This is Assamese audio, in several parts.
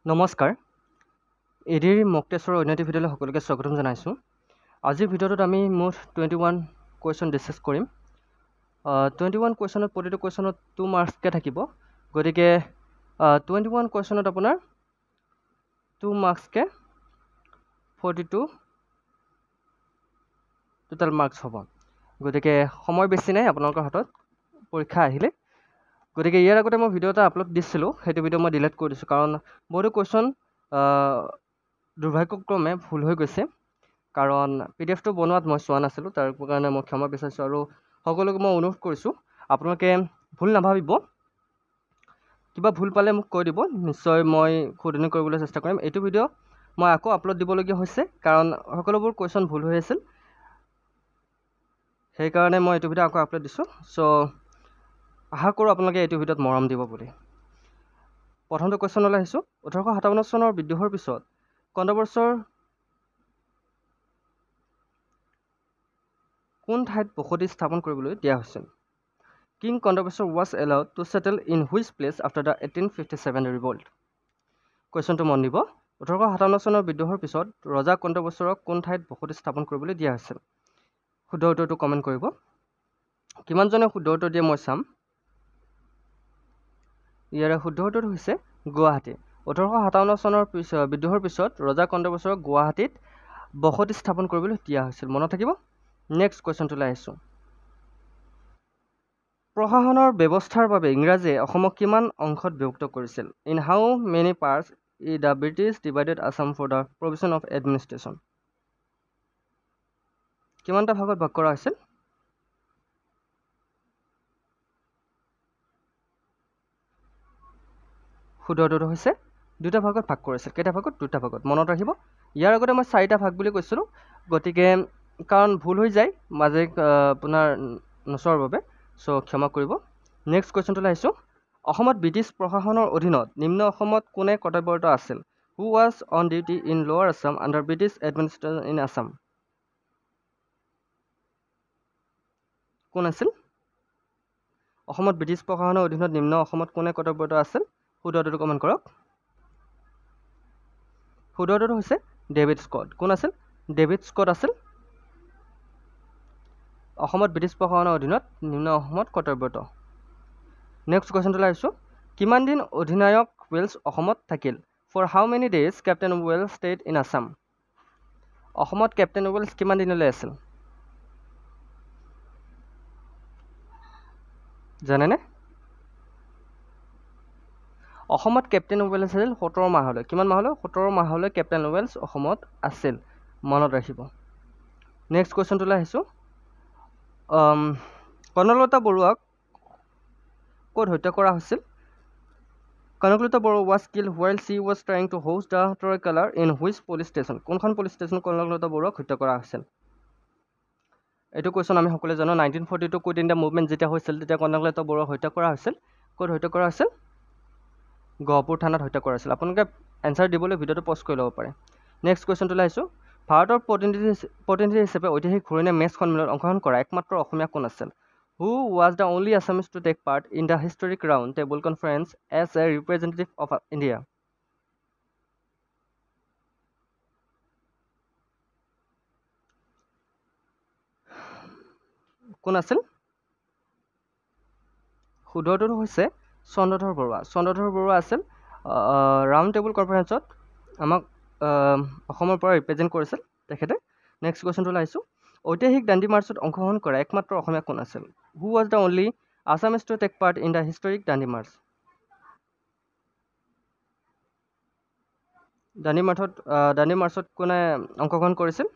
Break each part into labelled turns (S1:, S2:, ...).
S1: নমস্কাৰ এডিৰ মক টেষ্টৰ অন্যটি ভিডিঅ'লৈ সকলোকে স্বাগতম জনাইছোঁ। আজিৰ ভিডিঅ'টোত আমি মুঠ 21 কুৱেশ্যন ডিছকাছ কৰিম। 21 কুৱেশ্যনত প্ৰতিটো কুৱেশ্যনত 2 মাৰ্কছকৈ থাকিব, গতিকে 21 কুৱেশ্যনত আপোনাৰ 2 মাৰ্কছকৈ 42 টোটেল মাৰ্কছ হ'ব। গতিকে সময় বেছি নাই আপোনালোকৰ হাতত পৰীক্ষা আহিলে। গতিকে ইয়াৰ আগতে মই ভিডিঅ' এটা আপলোড দিছিলোঁ, সেইটো ভিডিঅ' মই ডিলিট কৰি দিছোঁ কাৰণ বহুতো কুৱেশ্যন দুৰ্ভাগ্যক্ৰমে ভুল হৈ গৈছে। কাৰণ PDF টো বনোৱাত মই চোৱা নাছিলোঁ, তাৰ কাৰণে মই ক্ষমা বিচাৰিছোঁ আৰু সকলোকে মই অনুৰোধ কৰিছোঁ আপোনালোকে ভুল নাভাবিব। কিবা ভুল পালে মোক কৈ দিব, নিশ্চয় মই শুধৰণি কৰিবলৈ চেষ্টা কৰিম। এইটো ভিডিঅ' মই আকৌ আপলোড দিবলগীয়া হৈছে কাৰণ সকলোবোৰ কুৱেশ্যন ভুল হৈ আছিল, সেইকাৰণে মই এইটো ভিডিঅ' আকৌ আপলোড দিছোঁ। চ' আশা কৰোঁ আপোনালোকে এইটো ভিডিঅ'ত মৰম দিব বুলি। প্ৰথমটো কুৱেশ্যনলৈ আহিছোঁ। 1857 চনৰ বিদ্ৰোহৰ পিছত কণ্ট্ৰভাৰ্চৰ কোন ঠাইত বসতি স্থাপন কৰিবলৈ দিয়া হৈছিল? কিং কণ্ট্ৰভাৰ্চৰ was allowed to settle in which place after the 1857 revolt? কুৱেশ্যনটো মন দিব। 1857 চনৰ বিদ্ৰোহৰ পিছত ৰজা কণ্ট্ৰভাৰ্চৰক কোন ঠাইত বসতি স্থাপন কৰিবলৈ দিয়া হৈছিল? শুদ্ধ উত্তৰটো কমেণ্ট কৰিব। কিমানজনে শুদ্ধ উত্তৰ দিয়ে মই চাম। ইয়াৰে শুদ্ধ উত্তৰটো হৈছে গুৱাহাটী। 1857 চনৰ বিদ্ৰোহৰ পিছত ৰজা কণ্ট্ৰভাৰ্চৰক গুৱাহাটীত বসতি স্থাপন কৰিবলৈ দিয়া হৈছিল, মনত থাকিব। নেক্সট কুৱেশ্যনটোলৈ আহিছোঁ। প্ৰশাসনৰ ব্যৱস্থাৰ বাবে ইংৰাজীয়ে অসমক কিমান অংশত বিভক্ত কৰিছিল? In how many parts the British divided Assam for the provision of administration? কিমানটা ভাগত ভাগ কৰা হৈছিল? শুদ্ধ উত্তৰটো হৈছে 2টা ভাগত ভাগ কৰিছিল। কেইটা ভাগত? 2টা ভাগত, মনত ৰাখিব। ইয়াৰ আগতে মই 4টা ভাগ বুলি কৈছিলোঁ, গতিকে কাৰণ ভুল হৈ যায় মাজে আপোনাৰ নচোৱাৰ বাবে, চ' ক্ষমা কৰিব। নেক্সট কুৱেশ্যনটোলৈ আহিছোঁ। অসমত ব্ৰিটিছ প্ৰশাসনৰ অধীনত নিম্ন অসমত কোনে কৰ্তব্যৰত আছিল? Who was on duty in lower Assam under British administration in Assam? কোন আছিল? অসমত ব্ৰিটিছ প্ৰশাসনৰ অধীনত নিম্ন অসমত কোনে কৰ্তব্যৰত আছিল? শুদ্ধ উত্তৰটো কমেণ্ট কৰক। শুদ্ধ উত্তৰটো হৈছে ডেভিড স্কট। কোন আছিল? ডেভিড স্কট আছিল অসমত ব্ৰিটিছ প্ৰশাসনৰ অধীনত নিম্ন অসমত কৰ্তব্যৰত। নেক্সট কুৱেশ্যনটোলৈ আহিছোঁ। কিমান দিন অধিনায়ক ৱেলছ অসমত থাকিল? For how many days captain Welsh stayed in Assam? অসমত কেপ্টেইন ৱেলছ কিমান দিনলৈ আছিল জানেনে? অসমত কেপ্টেইন ৱেলছ আছিল 17 মাহলৈ। কিমান মাহলৈ? 17 মাহলৈ কেপ্টেইন ৱেলছ অসমত আছিল, মনত ৰাখিব। নেক্সট কুৱেশ্যনটোলৈ আহিছোঁ। কনকলতা বৰুৱাক ক'ত হত্যা কৰা হৈছিল? Kanaklata Barua was killed while she was trying to hoist the tricolour in which police station? কোনখন পুলিচ ষ্টেচনত কনকলতা বৰুৱাক হত্যা কৰা হৈছিল? এইটো কুৱেশ্যন আমি সকলোৱে জানো। 1942 কুইট ইণ্ডিয়া মুভমেণ্ট যেতিয়া হৈছিল তেতিয়া কনকলতা বৰুৱাক হত্যা কৰা হৈছিল। ক'ত হত্যা কৰা হৈছিল? গহপুৰ থানাত হত্যা কৰা হৈছিল। আপোনালোকে এনচাৰ দিবলৈ ভিডিঅ'টো পজ কৰি ল'ব পাৰে। নেক্সট কুৱেশ্যনটোলৈ আহিছোঁ। ভাৰতৰ প্ৰতিনিধি হিচাপে ঐতিহাসিক ঘূৰণীয়া মেচ সন্মিলনত অংশগ্ৰহণ কৰা একমাত্ৰ অসমীয়া কোন আছিল? Who was the only Assamese to take part in the historic round table conference as a representative of India? কোন আছিল? শুদ্ধ উত্তৰটো হৈছে চন্দ্ৰধৰ বৰুৱা। চন্দ্ৰধৰ বৰুৱা আছিল ৰাউণ্ড টেবুল কনফাৰেন্সত আমাক অসমৰ পৰা ৰিপ্ৰেজেণ্ট কৰিছিল তেখেতে। নেক্সট কুৱেশ্যনটোলৈ আহিছোঁ। ঐতিহাসিক দাণ্ডি মাৰ্চত অংশগ্ৰহণ কৰা একমাত্ৰ অসমীয়া কোন আছিল? Who was the only Assamese to take part in the historic Dandi March? Dandi মাৰ্চত কোনে অংশগ্ৰহণ কৰিছিল?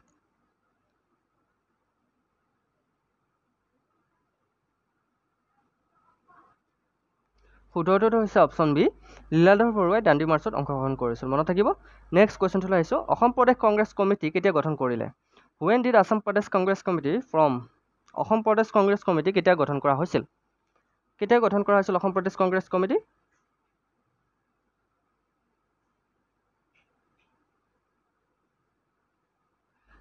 S1: শুদ্ধ উত্তৰটো হৈছে অপশ্যন বি, লীলাধৰ বৰুৱাই দাণ্ডি মাৰ্চত অংশগ্ৰহণ কৰিছিল, মনত থাকিব। নেক্সট কুৱেশ্যনটোলৈ আহিছোঁ। অসম প্ৰদেশ কংগ্ৰেছ কমিটি কেতিয়া গঠন কৰিলে? When did Assam Pradesh Congress committee from? Assam Pradesh Congress committee কেতিয়া গঠন কৰা হৈছিল? কেতিয়া গঠন কৰা হৈছিল অসম প্ৰদেশ কংগ্ৰেছ কমিটি?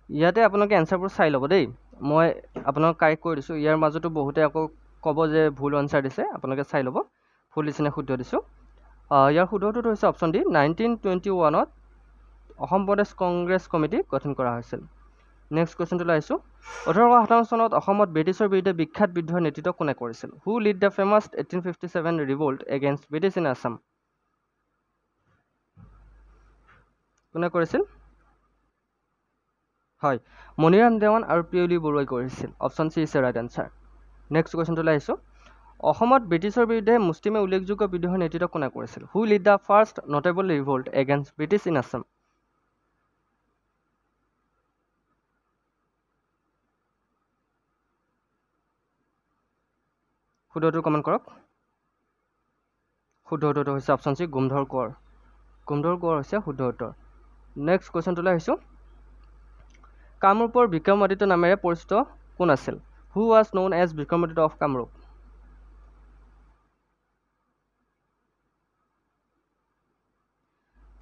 S1: ইয়াতে আপোনালোকে এনচাৰবোৰ চাই ল'ব দেই, মই আপোনালোকক কাৰেক্ট কৰি দিছোঁ। ইয়াৰ মাজতো বহুতে আকৌ ক'ব যে ভুল এনচাৰ দিছে, আপোনালোকে চাই ল'ব ভুল দিছে নে শুদ্ধ দিছোঁ। ইয়াৰ শুদ্ধটো হৈছে অপশ্যন ডি 1921 অসম প্ৰদেশ কংগ্ৰেছ কমিটি গঠন কৰা হৈছিল নেক্সট কুৱেশ্যনটো আহিছোঁ 1857 চনত অসমত ব্ৰিটিছৰ বিৰুদ্ধে বিখ্যাত বিদ্ৰোহৰ নেতৃত্ব কোনে কৰিছিল who led the famous 1857 revolt against British in Assam কোনে কৰিছিল হয় মণিৰাম দেৱান আৰু পিয়লি বৰুৱাই কৰিছিল option C is right answer next কুৱেশ্যনটো আহিছোঁ অসমত ব্ৰিটিছৰ বিৰুদ্ধে মুছলিমে উল্লেখযোগ্য বিদ্ৰোহৰ নেতৃত্ব কোনে কৰিছিল who led the first notable revolt against British in Assam শুদ্ধটো কমেণ্ট কৰক শুদ্ধ উত্তৰটো হৈছে অপশ্যন চি গুমধৰ কোঁৱৰ হৈছে শুদ্ধ উত্তৰ নেক্সট কুৱেশ্যনটোলৈ আহিছোঁ কামৰূপৰ বিক্ৰমাদিত্য নামেৰে পৰিচিত কোন আছিল who was known as Vikramaditya of Kamrup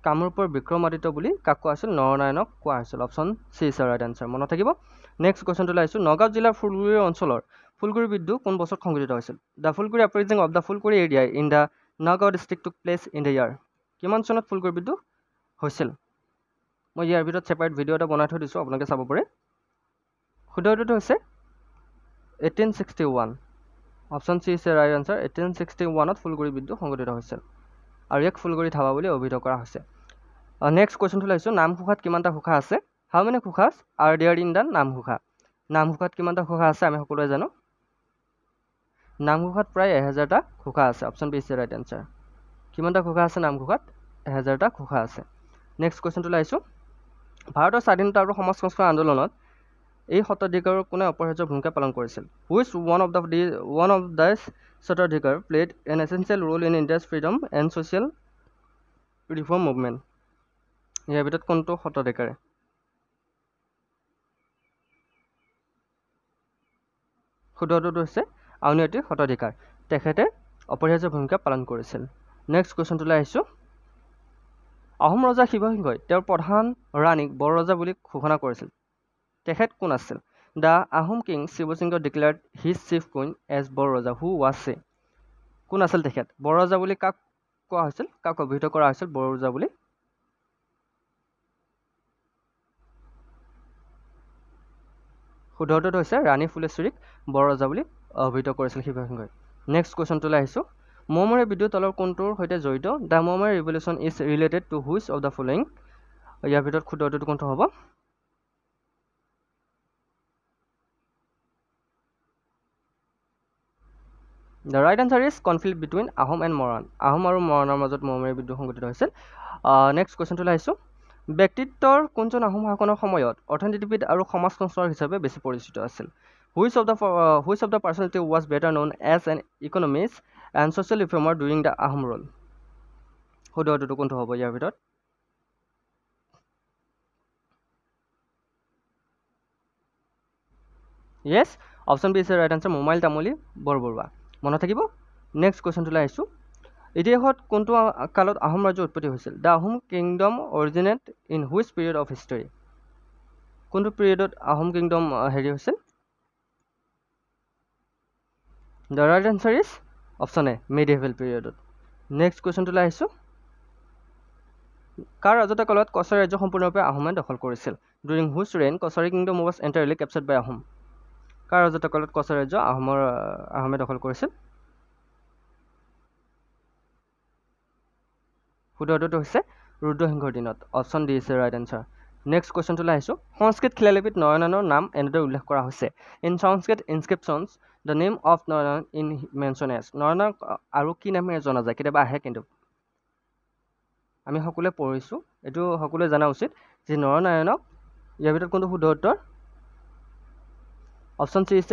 S1: কামৰূপৰ বিক্ৰমাদিত্য বুলি কাক কোৱা হৈছিল নৰনাৰায়ণক কোৱা হৈছিল option C is right answer মনত থাকিব নেক্সট কুৱেশ্যনটোলৈ আহিছোঁ নগাঁও জিলাৰ ফুলগুৰি অঞ্চলৰ ফুলগুৰি বিদ্ৰোহ কোন বছৰত সংঘটিত হৈছিল the Phulaguri uprising of the Phulaguri area in the Nagaon district took place in the year কিমান চনত ফুলগুৰি বিদ্ৰোহ হৈছিল মই ইয়াৰ ভিতৰত ছেপাৰেট ভিডিঅ' এটা বনাই থৈ দিছোঁ আপোনালোকে চাব পাৰে শুদ্ধটো হৈছে 1861 option C is right answer 1861ত ফুলগুৰি বিদ্ৰোহ সংঘটিত হৈছিল আৰু ইয়াক ফুলগুৰি ধাবা বুলি অভিহিত কৰা হৈছে নেক্সট কুৱেশ্যনটো লৈছোঁ নামঘোষাত কিমানটা ঘোষা আছে how many ghoshas are there in the Namghosha নামঘোষাত কিমানটা ঘোষা আছে আমি সকলোৱে জানো নামঘোষাত প্ৰায় 1000টা ঘোষা আছে option B is right answer কিমানটা ঘোষা আছে নামঘোষাত 1000টা ঘোষা আছে নেক্সট কুৱেশ্যনটো লৈছোঁ ভাৰতৰ স্বাধীনতা আৰু সমাজ সংস্কাৰ আন্দোলনত এই স্বত্বাধিকাৰৰ কোনে অপৰিহাৰ্য ভূমিকা পালন কৰিছিল হুইচ ওৱান অফ দ্য স্বত্বাধিকাৰ played an essential role in India's freedom and social reform movement ইয়াৰ ভিতৰত কোনটো স্বত্বাধিকাৰে শুদ্ধটো হৈছে আউনীআটীৰ স্বত্বাধিকাৰ তেখেতে অপৰিহাৰ্য ভূমিকা পালন কৰিছিল নেক্সট কুৱেশ্যনটোলৈ আহিছোঁ আহোম ৰজা শিৱসিংহই তেওঁৰ প্ৰধান ৰাণীক বৰ ৰজা বুলি ঘোষণা কৰিছিল তেখেত কোন আছিল the Ahom king Sivasingha declared his chief queen as Bor Raja who was চে কোন আছিল তেখেত বৰ ৰজা বুলি কাক কোৱা হৈছিল কাক অভিহিত কৰা হৈছিল বৰ ৰজা বুলি শুদ্ধটো হৈছে ৰাণী ফুলেশ্বৰীক বৰ ৰজা বুলি অভিহিত কৰিছিল শিৱসিংহই নেক্সট কুৱেশ্যনটোলৈ আহিছোঁ মৌমাৰী বিদ্ৰোহ দলৰ কোনটোৰ সৈতে জড়িত the Moamoria revolution is related to which of the following ইয়াৰ ভিতৰত শুদ্ধটো কোনটো হ'ব the right answer is conflict between Ahom and Moran Ahom আৰু মৰাণৰ মাজত মৌমাৰী বিদ্ৰোহ সংঘটিত হৈছিল নেক্সট কুৱেশ্যনটোলৈ আহিছোঁ ব্যক্তিত্বৰ কোনজন আহোম শাসনৰ সময়ত অৰ্থনীতিবিদ আৰু সমাজ সংস্কাৰক হিচাপে বেছি পৰিচিত আছিল which of the personality was better known as an economist and social reformer during the Ahom rule শুদ্ধটো কোনটো হ'ব ইয়াৰ ভিতৰত yes option B is right answer Momai Tamuli Borbarua মনত থাকিব নেক্সট কুৱেশ্যনটোলৈ আহিছোঁ ইতিহাসত কোনটো কালত আহোম ৰাজ্যৰ উৎপত্তি হৈছিল the Ahom kingdom originate in which period of history কোনটো পিৰিয়ডত আহোম কিংডম হেৰি হৈছিল the right answer is option A medieval পিৰিয়ডত নেক্সট কুৱেশ্যনটোলৈ আহিছোঁ কাৰ ৰাজত্ব কালত কছাৰী ৰাজ্য সম্পূৰ্ণৰূপে আহোমে দখল কৰিছিল during which reign Kachari kingdom was entirely captured by Ahom কাৰ ৰাজত্ব কালত কছাৰী ৰাজ্য আহোমে দখল কৰিছিল শুদ্ধটো হৈছে ৰুদ্ৰসিংহৰ দিনত option D is right answer next কুৱেশ্যনটোলৈ আহিছোঁ সংস্কৃত শিলালিপিত নৰনাৰায়ণৰ নাম এনেদৰে উল্লেখ কৰা হৈছে in Sanskrit inscriptions the name of Naranarayan in mention as Naranarayan আৰু কি নামেৰে জনা যায় কেতিয়াবা আহে কিন্তু আমি সকলোৱে পঢ়িছোঁ এইটো সকলোৱে জনা উচিত যে নৰনাৰায়ণক ইয়াৰ ভিতৰত কোনটো শুদ্ধ উত্তৰ option C is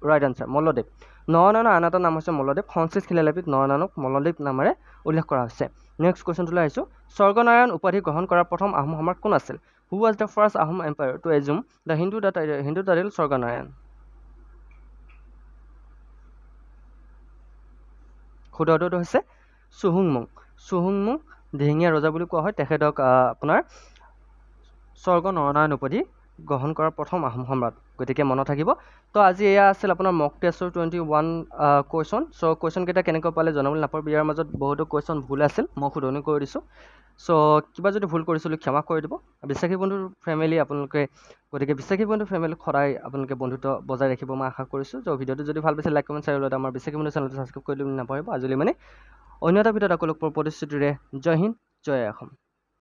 S1: right answer Malladev নৰনাৰায়ণৰ আন এটা নাম হৈছে মল্লদেৱ সংস্কৃত শিলালিপিত নৰনাৰায়ণক মল্লদেৱ নামেৰে উল্লেখ কৰা হৈছে নেক্সট কুৱেশ্যনটোলৈ আহিছোঁ স্বৰ্গনাৰায়ণ উপাধি গ্ৰহণ কৰা প্ৰথম আহোম সম্ৰাট কোন আছিল who was the first Ahom empire to assume the Hindu title Swarganarayan শুদ্ধটো হৈছে চুহুংমুং দিহিঙীয়া ৰজা বুলি কোৱা হয় তেখেতক আপোনাৰ স্বৰ্গ নৰনাৰায়ণ উপাধি গ্ৰহণ কৰা প্ৰথম আহোম সম্ৰাট গতিকে মনত থাকিব তো আজি এয়া আছিল আপোনাৰ মক টেষ্টৰ 21 কুৱেশ্যন চ' কুৱেশ্যনকেইটা কেনেকৈ পালে জনাবলৈ নাপাহৰিব ইয়াৰ মাজত বহুতো কুৱেশ্যন ভুল আছিল মই শুধৰণি কৰি দিছোঁ চ' কিবা যদি ভুল কৰিছিলোঁ ক্ষমা কৰি দিব বিশ্বাসী বন্ধুৰ ফেমিলি আপোনালোকে গতিকে বিশ্বাসী বন্ধুৰ ফেমিলিক সদায় আপোনালোকে বন্ধুত্ব বজাই ৰাখিব মই আশা কৰিছোঁ চ' ভিডিঅ'টো যদি ভাল পাইছে লাইক কমেণ্ট শ্বেয়াৰ লগত আমাৰ বিশ্বাসী বন্ধু চেনেলটো ছাবস্ক্ৰাইব কৰি দিব নাপাহৰিব আজিলৈ মানে অন্য এটা ভিডিঅ'ত আকৌ লগ পোৱাৰ প্ৰতিশ্ৰুতিৰে জয় হিন্দ জয় অসম